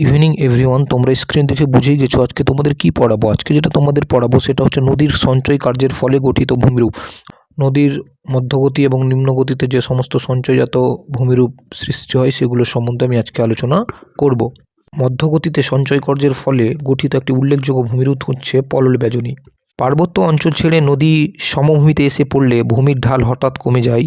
Evening everyone. তোমরা screen দেখে বুঝেই গেছো আজকে তোমাদের কি পড়াবো। আজকে যেটা তোমাদের পড়াবো সেটা হচ্ছে নদীর সঞ্চয় কার্যের ফলে গঠিত ভূমিরূপ। নদীর মধ্যগতি এবং নিম্নগতিতে যে সমস্ত সঞ্চয়জাত ভূমিরূপ সৃষ্টি হয় সেগুলো সম্বন্ধে আমি আজকে আলোচনা করব। মধ্যগতিতে সঞ্চয় কার্যের ফলে গঠিত একটি উল্লেখযোগ্য ভূমিরূপ হচ্ছে পলল ব্যাজনী। পার্বত্য অঞ্চল ছেড়ে নদী সমভূমিতে এসে পড়লে ভূমির ঢাল হঠাৎ কমে যায়,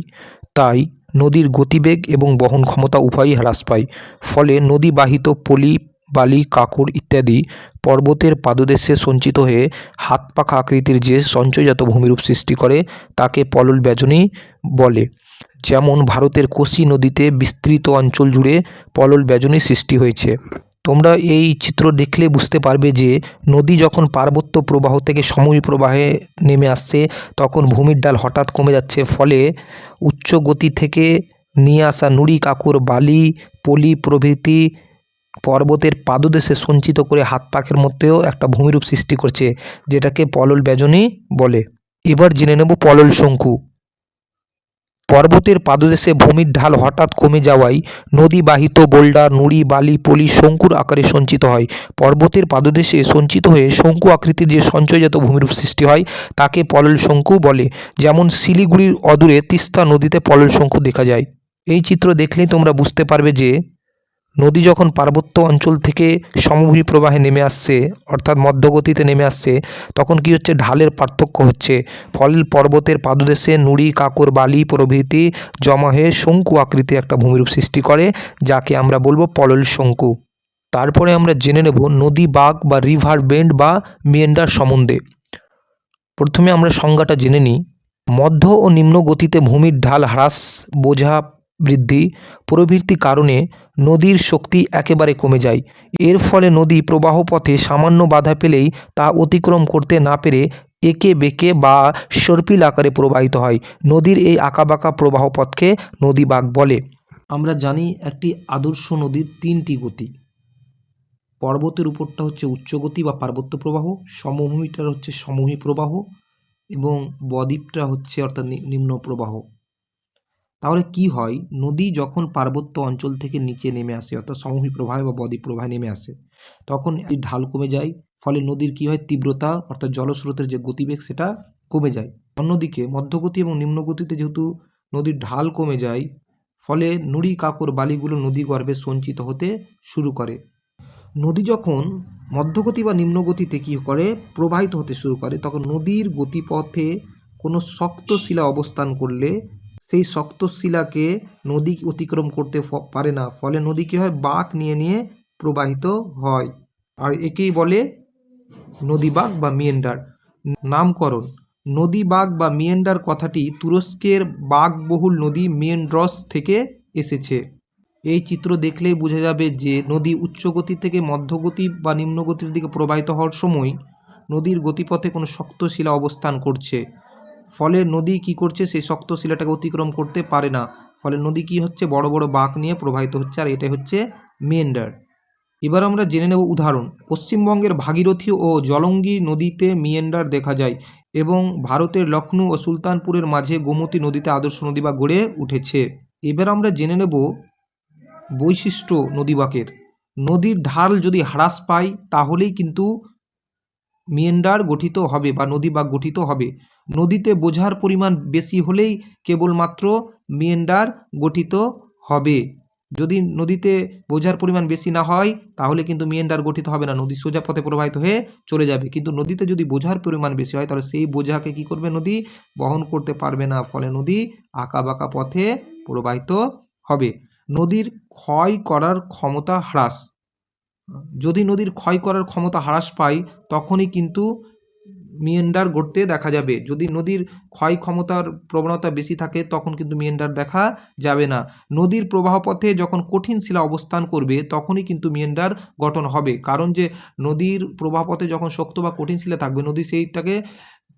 তাই নদীর গতিবেগ এবং বহন ক্ষমতা উভয়ই হ্রাস পায়। ফলে নদী বাহিত পলি, বালি, কাঁকড় ইত্যাদি পর্বতের পাদদেশে সঞ্চিত হয়ে হাত পাখা আকৃতির যে সঞ্চয়জাত ভূমিরূপ সৃষ্টি করে তাকে পলল ব্যাজনী বলে। যেমন ভারতের কোশি নদীতে বিস্তৃত অঞ্চল জুড়ে পলল ব্যাজনী সৃষ্টি হয়েছে। তোমরা এই চিত্র দেখলে বুঝতে পারবে যে নদী যখন পার্বত্য প্রবাহ থেকে সমভূমি প্রবাহে নেমে আসছে তখন ভূমির ঢাল হঠাৎ কমে যাচ্ছে, ফলে উচ্চ গতি থেকে নিয়ে আসা নুড়ি, কাঁকর, বালি, পলি প্রভৃতি পর্বতের পাদদেশে সঞ্চিত করে হাত পাখের মধ্যেও একটা ভূমিরূপ সৃষ্টি করছে, যেটাকে পলল ব্যাজনী বলে। এবার জেনে নেব পলল শঙ্কু। পর্বতের পাদদেশে ভূমির ঢাল হঠাৎ কমে যাওয়ায় নদী বাহিত বোল্ডার, নুড়ি, বালি, পলি শঙ্কুর আকারে সঞ্চিত হয়। পর্বতের পাদদেশে সঞ্চিত হয়ে শঙ্কু আকৃতির যে সঞ্চয়জাত ভূমিরূপ সৃষ্টি হয় তাকে পলল শঙ্কু বলে। যেমন শিলিগুড়ির অদূরে তিস্তা নদীতে পলল শঙ্কু দেখা যায়। এই চিত্র দেখলেই তোমরা বুঝতে পারবে যে নদী যখন পার্বত্য অঞ্চল থেকে সমভূমি প্রবাহে নেমে আসছে, অর্থাৎ মধ্যগতিতে নেমে আসছে, তখন কি হচ্ছে, ঢালের পার্থক্য হচ্ছে। ফলে পর্বতের পাদদেশে নুড়ি, কাঁকর, বালি প্রভৃতি জমা হয়ে শঙ্কু আকৃতির একটা ভূমিরূপ সৃষ্টি করে, যাকে আমরা বলবো পলল শঙ্কু। তারপরে আমরা জেনে নেব নদী বাঁক বা রিভার বেন্ড বা মিয়েন্ডার সম্বন্ধে। প্রথমে আমরা সংজ্ঞাটা জেনে নিই। মধ্য ও নিম্ন গতিতে ভূমির ঢাল হ্রাস, বোঝা বৃদ্ধি প্রভৃতি কারণে নদীর শক্তি একেবারে কমে যায়। এর ফলে নদী প্রবাহ পথে সামান্য বাধা পেলেই তা অতিক্রম করতে না পেরে এঁকে বেঁকে বা সর্পিল আকারে প্রবাহিত হয়। নদীর এই আঁকাবাঁকা প্রবাহ পথকে নদী বাঁক বলে। আমরা জানি একটি আদর্শ নদীর তিনটি গতি। পর্বতের উপরটা হচ্ছে উচ্চগতি বা পার্বত্য প্রবাহ, সমভূমিটার হচ্ছে সমভূমি প্রবাহ এবং বদ্বীপটা হচ্ছে অর্থাৎ নিম্ন প্রবাহ। তাহলে কি হয়, নদী যখন পার্বত্য অঞ্চল থেকে নিচে নেমে আসে অর্থাৎ সমভূমি প্রবাহে বা বদ্বীপ প্রবাহে নেমে আসে তখন এই ঢাল কমে যায়। ফলে নদীর কি হয়, তীব্রতা অর্থাৎ জলস্রোতের যে গতিবেগ সেটা কমে যায়। অন্যদিকে মধ্যগতি এবং নিম্নগতিতে যেহেতু নদীর ঢাল কমে যায়, ফলে নুড়ি, কাঁকর, বালিগুলো নদী গর্ভে সঞ্চিত হতে শুরু করে। নদী যখন মধ্যগতি বা নিম্নগতিতে কী করে, প্রবাহিত হতে শুরু করে, তখন নদীর গতিপথে কোনো শক্ত শিলা অবস্থান করলে সেই শক্ত শিলাকে নদী অতিক্রম করতে পারে না। ফলে নদী কী হয়, বাঁক নিয়ে নিয়ে প্রবাহিত হয়, আর একেই বলে নদী বাঁক বা মিয়েন্ডার। নামকরণ: নদী বাঁক বা মিয়েন্ডার কথাটি তুরস্কের বাঁকবহুল নদী মেন্ড্রস থেকে এসেছে। এই চিত্র দেখলেই বোঝা যাবে যে নদী উচ্চগতি থেকে মধ্যগতি বা নিম্নগতির দিকে প্রবাহিত হওয়ার সময় নদীর গতিপথে কোনো শক্ত শিলা অবস্থান করছে। ফলে নদী কি করছে, সেই শক্ত শিলাটাকে অতিক্রম করতে পারে না। ফলে নদী কি হচ্ছে, বড় বড় বাঁক নিয়ে প্রবাহিত হচ্ছে, আর এটাই হচ্ছে মিয়েন্ডার। এবার আমরা জেনে নেব উদাহরণ। পশ্চিমবঙ্গের ভাগীরথী ও জলঙ্গি নদীতে মিয়েন্ডার দেখা যায় এবং ভারতের লখনৌ ও সুলতানপুরের মাঝে গোমতী নদীতে আদর্শ নদী বাঁক গড়ে উঠেছে। এবার আমরা জেনে নেব বৈশিষ্ট্য নদীবাঁকের। নদীর ঢাল যদি হ্রাস পায় তাহলেই কিন্তু মিয়েন্ডার গঠিত হবে বা নদী বাঁক গঠিত হবে। নদীতে বোঝার পরিমাণ বেশি হলেই কেবলমাত্র মিয়েন্ডার গঠিত হবে। যদি নদীতে বোঝার পরিমাণ বেশি না হয় তাহলে কিন্তু মিয়েন্ডার গঠিত হবে না, নদী সোজা পথে প্রবাহিত হয়ে চলে যাবে। কিন্তু নদীতে যদি বোঝার পরিমাণ বেশি হয় তাহলে সেই বোঝাকে কি করবে, নদী বহন করতে পারবে না, ফলে নদী আঁকাবাঁকা পথে প্রবাহিত হবে। নদীর ক্ষয় করার ক্ষমতা হ্রাস: যদি নদীর ক্ষয় করার ক্ষমতা হ্রাস পায় তখনই কিন্তু মিয়েন্ডার গড়তে দেখা যাবে। যদি নদীর ক্ষয় ক্ষমতার প্রবণতা বেশি থাকে তখন কিন্তু মিয়েন্ডার দেখা যাবে না। নদীর প্রবাহপথে যখন কঠিন শিলা অবস্থান করবে তখনই কিন্তু মিয়েন্ডার গঠন হবে, কারণ যে নদীর প্রবাহপথে যখন শক্ত বা কঠিন শিলা থাকবে নদী সেইটাকে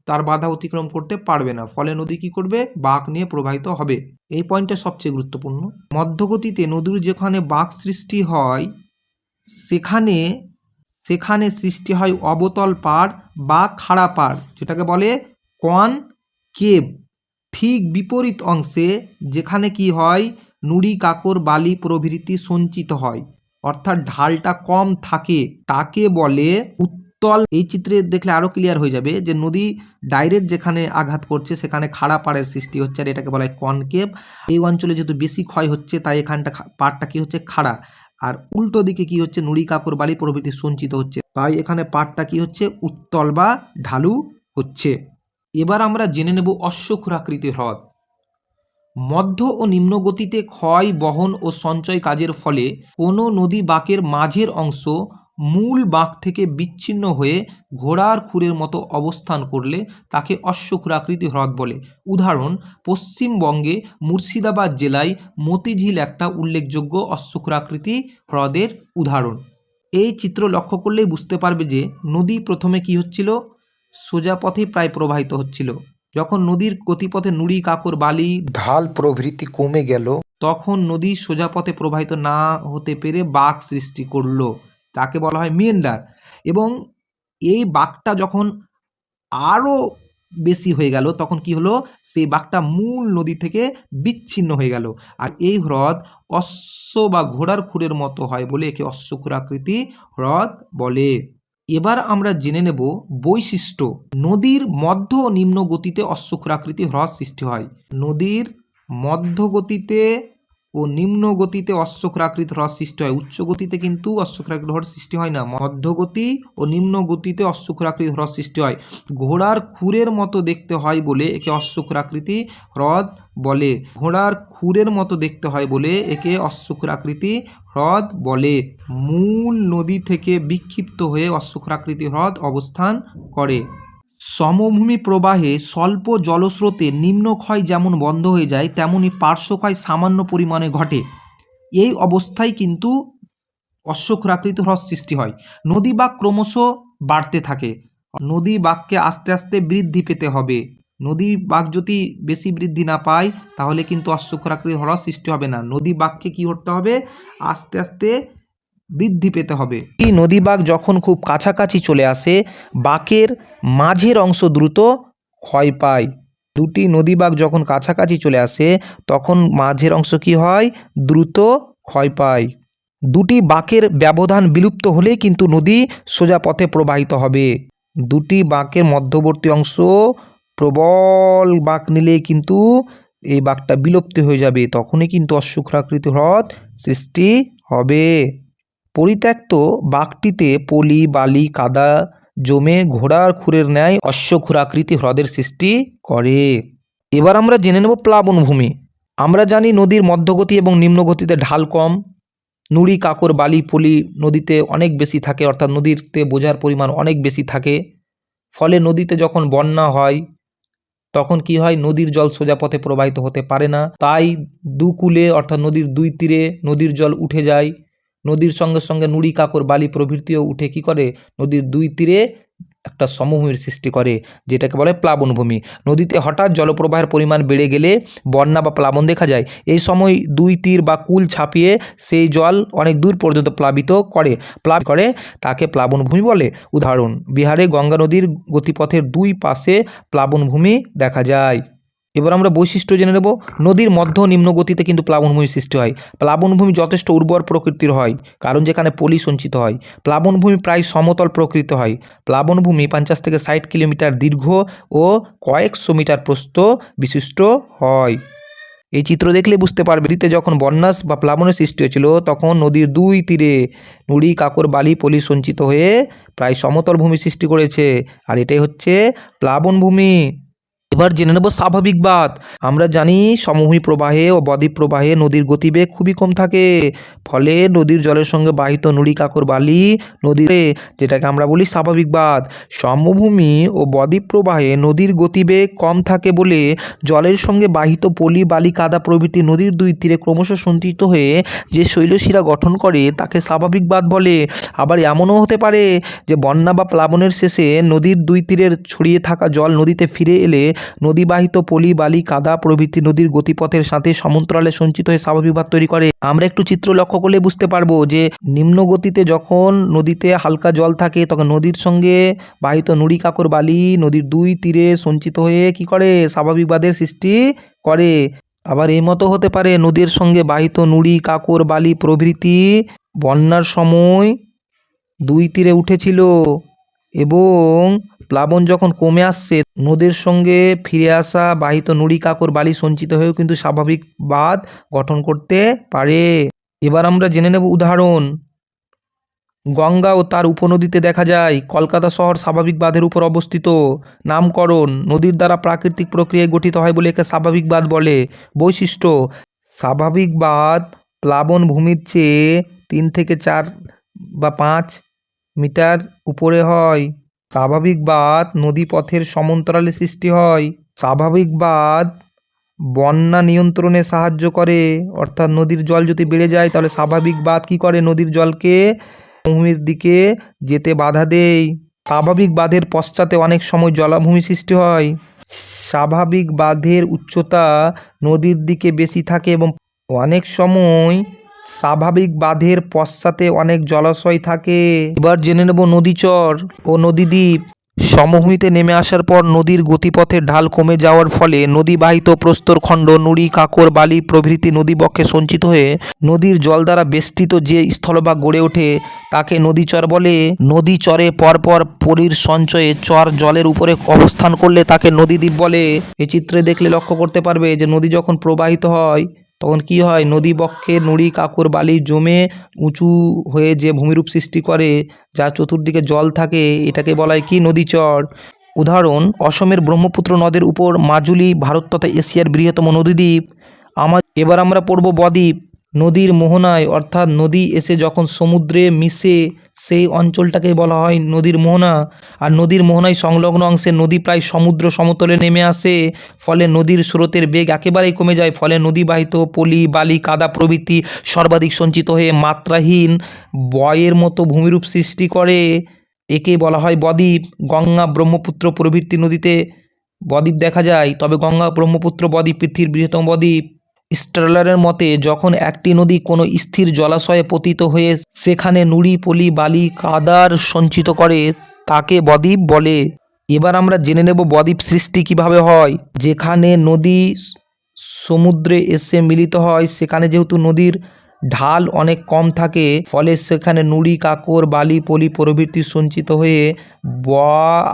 তার বাধা অতিক্রম করতে পারবে না, ফলে নদী কি করবে, বাঁক নিয়ে প্রবাহিত হবে। এই পয়েন্টটা সবচেয়ে গুরুত্বপূর্ণ। মধ্যগতিতে নদীর যেখানে বাঁক সৃষ্টি হয় সেখানে সৃষ্টি হয় অবতল পাড় বা খাড়া পাড়, যেটাকে বলে কনকেভ। ঠিক বিপরীত অংশে যেখানে কি হয়, নুড়ি, কাঁকর, বালি প্রভৃতি সঞ্চিত হয় অর্থাৎ ঢালটা কম থাকে তাকে বলে উত্তল। এই চিত্রে দেখলে আরও ক্লিয়ার হয়ে যাবে যে নদী ডাইরেক্ট যেখানে আঘাত করছে সেখানে খাড়া পাড়ের সৃষ্টি হচ্ছে, আর এটাকে বলা হয় কনকেভ। এই অঞ্চলে যেহেতু বেশি ক্ষয় হচ্ছে তাই এখানটা পাড়টা কি হচ্ছে, খাড়া। আর উল্টো দিকে কি হচ্ছে, নুড়ি কাকর বালি প্রভৃতি সঞ্চিত হচ্ছে, তাই এখানে পাড়টা কি হচ্ছে, উত্তল বা ঢালু হচ্ছে। এবার আমরা জেনে নেব অশ্বক্ষুরাকৃতি হ্রদ। মধ্য ও নিম্ন গতিতে ক্ষয়, বহন ও সঞ্চয় কাজের ফলে কোনো নদী বাঁকের মাঝের অংশ মূল বাঁক থেকে বিচ্ছিন্ন হয়ে ঘোড়ার খুরের মতো অবস্থান করলে তাকে অশ্বক্ষুরাকৃতি হ্রদ বলে। উদাহরণ, পশ্চিমবঙ্গে মুর্শিদাবাদ জেলায় মতিঝিল একটা উল্লেখযোগ্য অশ্বক্ষুরাকৃতি হ্রদের উদাহরণ। এই চিত্র লক্ষ্য করলেই বুঝতে পারবে যে নদী প্রথমে কি হচ্ছিল, সোজা পথে প্রায় প্রবাহিত হচ্ছিল। যখন নদীর গতিপথে নুড়ি কাকর বালি ঢাল প্রভৃতি কমে গেল তখন নদী সোজা পথে প্রবাহিত না হতে পেরে বাঁক সৃষ্টি করলো, তাকে বলা হয় মিয়েন্ডার। এবং এই বাঁকটা যখন আরও বেশি হয়ে গেল তখন কি হলো, সেই বাঁকটা মূল নদী থেকে বিচ্ছিন্ন হয়ে গেল। আর এই হ্রদ অশ্ব বা ঘোড়ার খুরের মতো হয় বলে একে অশ্বক্ষুরাকৃতি হ্রদ বলে। এবার আমরা জেনে নেব বৈশিষ্ট্য। নদীর মধ্য ও নিম্ন গতিতে অশ্বক্ষুরাকৃতি হ্রদ সৃষ্টি হয়। নদীর মধ্য গতিতে ও নিম্ন গতিতে অশ্বক্ষুরাকৃতি হ্রদ সৃষ্টি হয়। উচ্চ গতিতে কিন্তু অশ্বক্ষুরাকৃতি হ্রদ সৃষ্টি হয় না। মধ্যগতি ও নিম্ন গতিতে অশ্বক্ষুরাকৃতি হ্রদ সৃষ্টি হয়। ঘোড়ার খুরের মতো দেখতে হয় বলে একে অশ্বক্ষুরাকৃতি হ্রদ বলে। ঘোড়ার খুরের মতো দেখতে হয় বলে একে অশ্বক্ষুরাকৃতি হ্রদ বলে। মূল নদী থেকে বিক্ষিপ্ত হয়ে অশ্বক্ষুরাকৃতি হ্রদ অবস্থান করে। সমভূমি প্রবাহে স্বল্প জলস্রোতে নিম্নক্ষয় যেমন বন্ধ হয়ে যায় তেমনি পার্শ্বক্ষয় সামান্য পরিমাণে ঘটে। এই অবস্থায় কিন্তু অশ্বক্ষুরাকৃতি হ্রদ সৃষ্টি হয়। নদী বাঁক ক্রমশ বাড়তে থাকে। নদী বাঁককে আস্তে আস্তে বৃদ্ধি পেতে হবে। নদী বাঁক যদি বেশি বৃদ্ধি না পায় তাহলে কিন্তু অশ্বক্ষুরাকৃতি হ্রদ সৃষ্টি হবে না। নদী বাঁককে কী করতে হবে, আস্তে আস্তে বৃদ্ধি পেতে হবে। এই নদী বাঁক যখন খুব কাছাকাছি চলে আসে বাঁকের মাঝের অংশ দ্রুত ক্ষয় পায়। দুটি নদী বাঁক যখন কাছাকাছি চলে আসে তখন মাঝের অংশ কি হয়, দ্রুত ক্ষয় পায়। দুটি বাঁকের ব্যবধান বিলুপ্ত হলেই কিন্তু নদী সোজা পথে প্রবাহিত হবে। দুটি বাঁকের মধ্যবর্তী অংশ প্রবল বাঁক নিলে কিন্তু এই বাঁকটা বিলুপ্তি হয়ে যাবে, তখনই কিন্তু অশ্বক্ষুরাকৃতি হ্রদ সৃষ্টি হবে। পরিত্যক্ত বাঁকটিতে পলি বালি কাদা জমে ঘোড়ার খুরের ন্যায় অশ্বক্ষুরাকৃতি হ্রদের সৃষ্টি করে। এবার আমরা জেনে নেব প্লাবনভূমি। আমরা জানি নদীর মধ্যগতি এবং নিম্নগতিতে ঢাল কম, নুড়ি কাকর বালি পলি নদীতে অনেক বেশি থাকে, অর্থাৎ নদীতে বোঝার পরিমাণ অনেক বেশি থাকে। ফলে নদীতে যখন বন্যা হয় তখন কি হয়, নদীর জল সোজা পথে প্রবাহিত হতে পারে না। তাই দুকূলে অর্থাৎ নদীর দুই তীরে নদীর জল উঠে যায়। নদীর সঙ্গে সঙ্গে নুড়ি কাকর বালি প্রভৃতিও উঠে কি করে, নদীর দুই তীরে একটা সমভূমির সৃষ্টি করে, যেটাকে বলে প্লাবনভূমি। নদীতে হঠাৎ জলপ্রবাহের পরিমাণ বেড়ে গেলে বন্যা বা প্লাবন দেখা যায়। এই সময় দুই তীর বা কূল ছাপিয়ে সেই জল অনেক দূর পর্যন্ত প্লাবিত করে তাকে প্লাবনভূমি বলে। উদাহরণ, বিহারে গঙ্গা নদীর গতিপথের দুই পাশে প্লাবনভূমি দেখা যায়। এবার আমরা বৈশিষ্ট্য জেনে নেব। নদীর মধ্য নিম্ন গতিতে কিন্তু প্লাবনভূমির সৃষ্টি হয়। প্লাবনভূমি যথেষ্ট উর্বর প্রকৃতির হয় কারণ যেখানে পলি সঞ্চিত হয়। প্লাবনভূমি প্রায় সমতল প্রকৃত হয়। প্লাবনভূমি 50 থেকে 60 কিলোমিটার দীর্ঘ ও কয়েকশো মিটার প্রস্থ বিশিষ্ট হয়। এই চিত্র দেখলে বুঝতে পারবে নদীতে যখন বন্যাস বা প্লাবনের সৃষ্টি হয়েছিল তখন নদীর দুই তীরে নুড়ি কাকর বালি পলি সঞ্চিত হয়ে প্রায় সমতল ভূমি সৃষ্টি করেছে, আর এটাই হচ্ছে প্লাবনভূমি। এবার জেনে নেব স্বাভাবিক বাঁধ। আমরা জানি সমভূমি প্রবাহে ও বদ্বীপ প্রবাহে নদীর গতিবেগ খুবই কম থাকে, ফলে নদীর জলের সঙ্গে বাহিত নুড়ি কাকর বালি নদীর, যেটাকে আমরা বলি স্বাভাবিক বাঁধ। সমভূমি ও বদ্বীপ প্রবাহে নদীর গতিবেগ কম থাকে বলে জলের সঙ্গে বাহিত পলি বালি কাদা প্রভৃতি নদীর দুই তীরে ক্রমশ সঞ্চিত হয়ে যে শৈলশিরা গঠন করে তাকে স্বাভাবিক বাঁধ বলে। আবার এমনও হতে পারে যে বন্যা বা প্লাবনের শেষে নদীর দুই তীরের ছড়িয়ে থাকা জল নদীতে ফিরে এলে নদীবাহিত পলি বালি কাদা প্রভৃতি নদীর গতিপথের সাথে সমান্তরালে সঞ্চিত হয়ে স্বাভাবিক বাঁধ তৈরি করে। আমরা একটু চিত্র লক্ষ্য করলে বুঝতে পারবো যে নিম্ন গতিতে যখন নদীতে হালকা জল থাকে তখন নদীর সঙ্গে বাহিত নুড়ি কাকর বালি নদীর দুই তীরে সঞ্চিত হয়ে কি করে, স্বাভাবিক বাঁধের সৃষ্টি করে। আবার এই মতো হতে পারে নদীর সঙ্গে বাহিত নুড়ি কাকর বালি প্রভৃতি বন্যার সময় দুই তীরে উঠেছিল এবং প্লাবন যখন কমে আসছে নদীর সঙ্গে ফিরে আসা বাহিত নুড়ি কাকর বালি সঞ্চিত হয়েও কিন্তু স্বাভাবিক বাঁধ গঠন করতে পারে। এবার আমরা জেনে নেব উদাহরণ। গঙ্গা ও তার উপনদীতে দেখা যায়। কলকাতা শহর স্বাভাবিক বাঁধের উপর অবস্থিত। নামকরণ, নদীর দ্বারা প্রাকৃতিক প্রক্রিয়ায় গঠিত হয় বলে একে স্বাভাবিক বাঁধ বলে। বৈশিষ্ট্য, স্বাভাবিক বাঁধ প্লাবন ভূমির চেয়ে 3 থেকে 4 বা 5 মিটার উপরে হয়। স্বাভাবিক বাঁধ নদীপথের সমান্তরালে সৃষ্টি হয়। স্বাভাবিক বাঁধ বন্যা নিয়ন্ত্রণে সাহায্য করে, অর্থাৎ নদীর জল যদি বেড়ে যায় তাহলে স্বাভাবিক বাঁধ কী করে, নদীর জলকে ভূমির দিকে যেতে বাধা দেয়। স্বাভাবিক বাঁধের পশ্চাতে অনেক সময় জলাভূমি সৃষ্টি হয়। স্বাভাবিক বাঁধের উচ্চতা নদীর দিকে বেশি থাকে এবং অনেক সময় স্বাভাবিক বাঁধের পশ্চাতে অনেক জলাশয় থাকে। এবার জেনে নেব নদীচর ও নদীদ্বীপ। সমভূমিতে নেমে আসার পর নদীর গতিপথের ঢাল কমে যাওয়ার ফলে নদীবাহিত প্রস্তরখণ্ড, নুড়ি, কাকর, বালি প্রভৃতি নদীবক্ষে সঞ্চিত হয়ে নদীর জল দ্বারা বেষ্টিত যে স্থলভাগ গড়ে ওঠে তাকে নদীচর বলে। নদীচরে পরপর পলির সঞ্চয়ে চর জলের উপরে অবস্থান করলে তাকে নদীদ্বীপ বলে। এই চিত্রে দেখলে লক্ষ্য করতে পারবে যে নদী যখন প্রবাহিত হয় তখন কি হয়, নদীবক্ষে নুড়ি, কাকর, বালি জমে উঁচু হয়ে যে ভূমিরূপ সৃষ্টি করে, যার চতুর্দিকে জল থাকে, এটাকে বলা হয় কি, নদীচর। উদাহরণ, অসমের ব্রহ্মপুত্র নদের উপর মাজুলি ভারত তথা এশিয়ার বৃহত্তম নদীদ্বীপ। এবার আমরা পড়ব বদ্বীপ। নদীর মোহনায় অর্থাৎ নদী এসে যখন সমুদ্রে মিশে সেই অঞ্চলটাকে বলা হয় নদীর মোহনা। আর নদীর মোহনায় সংলগ্ন অংশে নদী প্রায় সমুদ্র সমতলে নেমে আসে, ফলে নদীর স্রোতের বেগ একেবারেই কমে যায়, ফলে নদীবাহিত পলি, বালি, কাদা প্রভৃতি সর্বাধিক সঞ্চিত হয়ে মাত্রাহীন বয়ের মতো ভূমিরূপ সৃষ্টি করে। একে বলা হয় বদ্বীপ। গঙ্গা, ব্রহ্মপুত্র প্রভৃতি নদীতে বদ্বীপ দেখা যায়, তবে গঙ্গা, ব্রহ্মপুত্র বদ্বীপ পৃথিবীর বৃহত্তম বদ্বীপ। স্ট্যালারের মতে যখন একটি নদী কোনো স্থির জলাশয়ে পতিত হয়ে সেখানে নুড়ি, পলি, বালি, কাদার সঞ্চিত করে তাকে বদ্বীপ বলে। এবার আমরা জেনে নেব বদ্বীপ সৃষ্টি কিভাবে হয়। যেখানে নদী সমুদ্রে এসে মিলিত হয় সেখানে যেহেতু নদীর ঢাল অনেক কম থাকে, ফলে সেখানে নুড়ি, কাকর, বালি, পলি প্রভৃতি সঞ্চিত হয়ে ব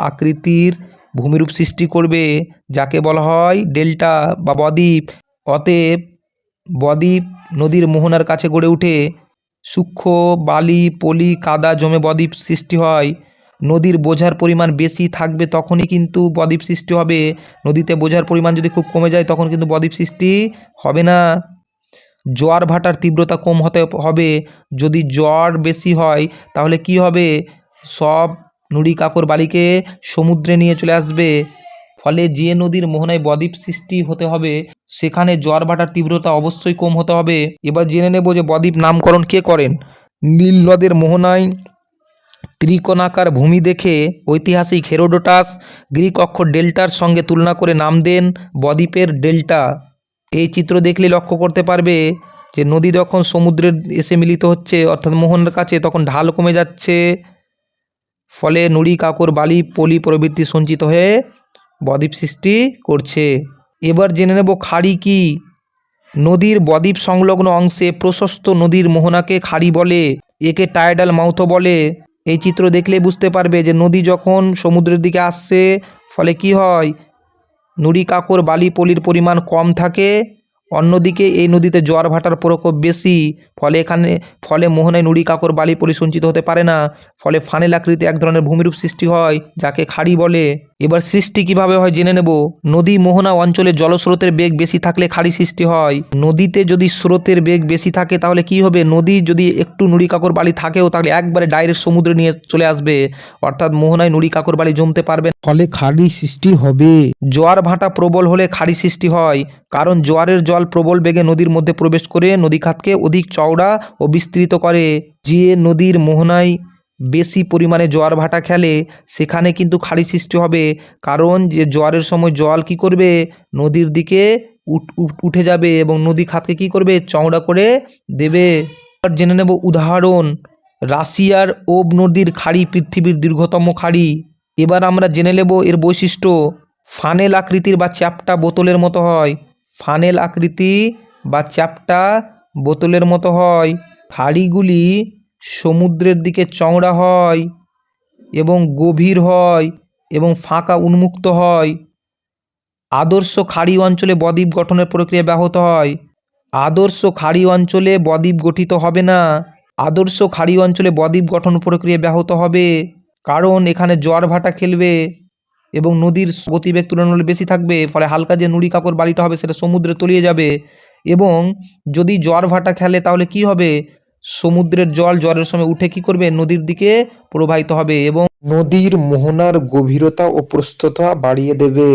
আকৃতির ভূমিরূপ সৃষ্টি করবে, যাকে বলা হয় ডেল্টা বা বদ্বীপ। অতএব বদ্বীপ নদীর মোহনার কাছে গড়ে ওঠে। সূক্ষ্ম বালি, পলি, কাদা জমে বদ্বীপ সৃষ্টি হয়। নদীর বোঝার পরিমাণ বেশি থাকবে তখনই কিন্তু বদ্বীপ সৃষ্টি হবে। নদীতে বোঝার পরিমাণ যদি খুব কমে যায় তখন কিন্তু বদ্বীপ সৃষ্টি হবে না। জোয়ার ভাটার তীব্রতা কম হতে হবে। যদি জোয়ার বেশি হয় তাহলে কি হবে, সব নুড়ি, কাকর, বালিকে সমুদ্রে নিয়ে চলে আসবে, ফলে যে নদীর মোহনায় বদ্বীপ সৃষ্টি হতে হবে সেখানে জোয়ার ভাটার তীব্রতা অবশ্যই কম হতে হবে। এবার জেনে নেব যে বদ্বীপ নামকরণ কে করেন। নীল নদের মোহনায় ত্রিকোণাকার ভূমি দেখে ঐতিহাসিক হেরোডোটাস গ্রিক অক্ষর ডেল্টার সঙ্গে তুলনা করে নাম দেন বদ্বীপের ডেল্টা। এই চিত্র দেখলে লক্ষ্য করতে পারবে যে নদী যখন সমুদ্রের এসে মিলিত হচ্ছে অর্থাৎ মোহনার কাছে তখন ঢাল কমে যাচ্ছে, ফলে নুড়ি, কাকর, বালি, পলি প্রভৃতি সঞ্চিত হয়ে বদ্বীপ সৃষ্টি করছে। এবার জেনে নেব খাড়ি কি। নদীর বদ্বীপ সংলগ্ন অংশে প্রশস্ত নদীর মোহনাকে খাড়ি বলে। একে টাইডাল মাউথও বলে। এই চিত্র দেখলে বুঝতে পারবে যে নদী যখন সমুদ্রের দিকে আসছে ফলে কি হয়, নুড়ি, কাকর, বালি, পলির পরিমাণ কম থাকে, অন্যদিকে এই নদীতে জোয়ার ভাটার প্রকোপ বেশি, ফলে মোহনায় নুড়ি, কাকর, বালি, পলি সঞ্চিত হতে পারে না, ফলে ফানেল আকৃতি এক ধরনের ভূমিরূপ সৃষ্টি হয় যাকে খাড়ি বলে। এবার সৃষ্টি কিভাবে হয় জেনে নেব। নদী মোহনা অঞ্চলে জলস্রোতের বেগ বেশি থাকলে খাড়ি সৃষ্টি হয়। নদীতে যদি স্রোতের বেগ বেশি থাকে তাহলে কি হবে, নদী যদি একটু নুড়ি, কাকর, বালি থাকেও তাহলে একবারে ডাইরেক্ট সমুদ্রে নিয়ে চলে আসবে, অর্থাৎ মোহনায় নুড়ি, কাকর, বালি জমতে পারবে, ফলে খাড়ি সৃষ্টি হবে। জোয়ার ভাটা প্রবল হলে খাড়ি সৃষ্টি হয়, কারণ জোয়ারের জল প্রবল বেগে নদীর মধ্যে প্রবেশ করে নদীখাতকে অধিক চওড়া ও বিস্তৃত করে। যে নদীর মোহনায় বেশি পরিমাণে জোয়ার ভাটা খেলে সেখানে কিন্তু খাড়ি সৃষ্টি হবে, কারণ যে জোয়ারের সময় জল কি করবে, নদীর দিকে উঠে যাবে এবং নদী খাতকে কি করবে, চওড়া করে দেবে। এবার জেনে নেব উদাহরণ। রাশিয়ার ওব নদীর খাড়ি পৃথিবীর দীর্ঘতম খাড়ি। এবার আমরা জেনে নেব এর বৈশিষ্ট্য। ফানেল আকৃতির বা চ্যাপ্টা বোতলের মতো হয়। ফানেল আকৃতি বা চ্যাপ্টা বোতলের মতো হয়। খাড়িগুলি সমুদ্রের দিকে চওড়া হয় এবং গভীর হয় এবং ফাঁকা উন্মুক্ত হয়। আদর্শ খাড়ি অঞ্চলে বদ্বীপ গঠনের প্রক্রিয়া ব্যাহত হয়। আদর্শ খাড়ি অঞ্চলে বদ্বীপ গঠিত হবে না। আদর্শ খাড়ি অঞ্চলে বদ্বীপ গঠন প্রক্রিয়া ব্যাহত হবে, কারণ এখানে জোয়ার ভাটা খেলবে এবং নদীর গতিবেগ তুলনামূলক বেশি থাকবে, ফলে হালকা যে নুড়ি কাকর বালিটা হবে সেটা সমুদ্রে তলিয়ে যাবে। এবং যদি জোয়ার ভাটা খেলে তাহলে কি হবে, সমুদ্রের জল ঝড়ের সময় উঠে কি করবে, নদীর দিকে প্রবাহিত হবে এবং নদীর মোহনার গভীরতা ও প্রস্থতা বাড়িয়ে দেবে।